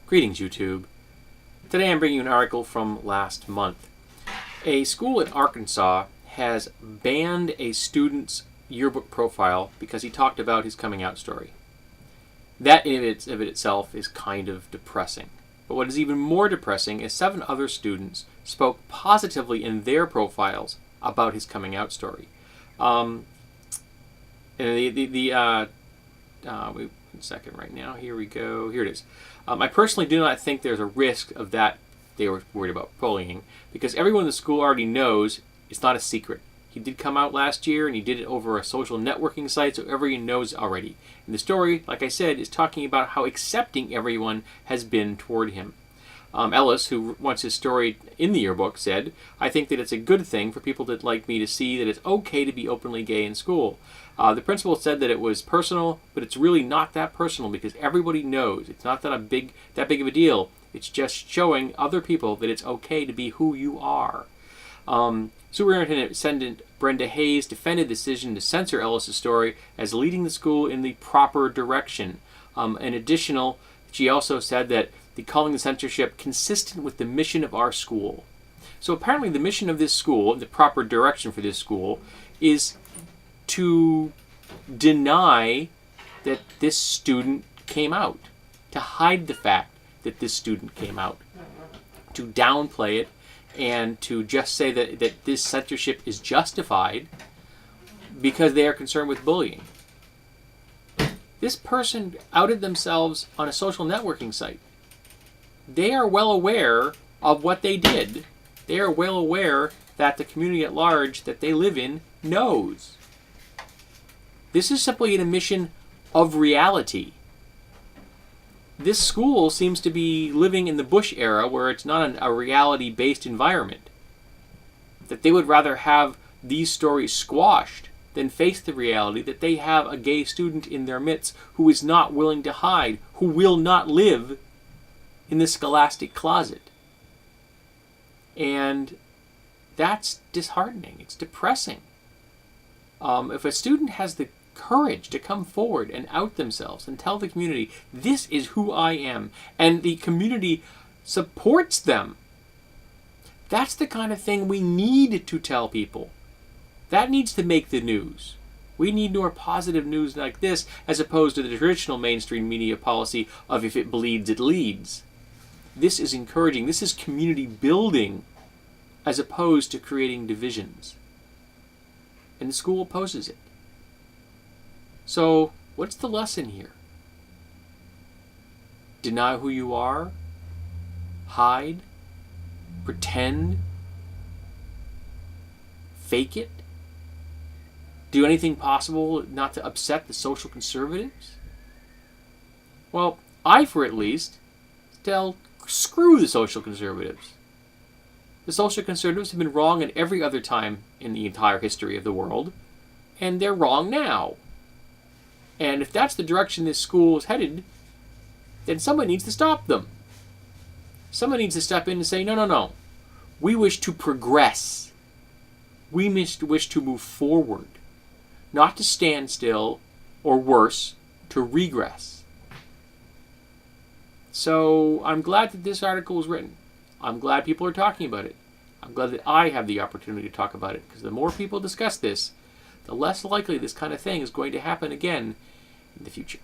Greetings, YouTube. Today I'm bringing you an article from last month. A school in Arkansas has banned a student's yearbook profile because he talked about his coming out story. That in it itself is kind of depressing. But what is even more depressing is 7 other students spoke positively in their profiles about his coming out story. Wait a second right now. Here we go. Here it is. I personally do not think there's a risk of that they were worried about bullying because everyone in the school already knows it's not a secret. He did come out last year and he did it over a social networking site, so everyone knows already. And the story, like I said, is talking about how accepting everyone has been toward him. Ellis, who wants his story in the yearbook, said, "I think that it's a good thing for people that like me to see that it's okay to be openly gay in school." The principal said that it was personal, but it's really not that personal because everybody knows. It's not that big of a deal. It's just showing other people that it's okay to be who you are. Superintendent Brenda Hayes defended the decision to censor Ellis' story as leading the school in the proper direction. She also said that calling the censorship consistent with the mission of our school. So apparently the mission of this school, the proper direction for this school, is to deny that this student came out, to hide the fact that this student came out, to downplay it, and to just say that this censorship is justified because they are concerned with bullying. This person outed themselves on a social networking site. They are well aware of what they did. They are well aware that the community at large that they live in knows. This is simply an admission of reality. This school seems to be living in the Bush era where it's not a reality-based environment. That they would rather have these stories squashed than face the reality that they have a gay student in their midst who is not willing to hide, who will not live in the scholastic closet. And that's disheartening. It's depressing. If a student has the courage to come forward and out themselves and tell the community, this is who I am, and the community supports them, that's the kind of thing we need to tell people. That needs to make the news. We need more positive news like this as opposed to the traditional mainstream media policy of if it bleeds, it leads. This is encouraging. This is community building as opposed to creating divisions. And the school opposes it. So, what's the lesson here? Deny who you are? Hide? Pretend? Fake it? Do anything possible not to upset the social conservatives? Well, for at least, tell screw the social conservatives. The social conservatives have been wrong at every other time in the entire history of the world, and they're wrong now. And if that's the direction this school is headed, then someone needs to stop them. Someone needs to step in and say, no. We wish to progress. We wish to move forward. Not to stand still, or worse, to regress. So I'm glad that this article was written. I'm glad people are talking about it. I'm glad that I have the opportunity to talk about it, because the more people discuss this, the less likely this kind of thing is going to happen again in the future.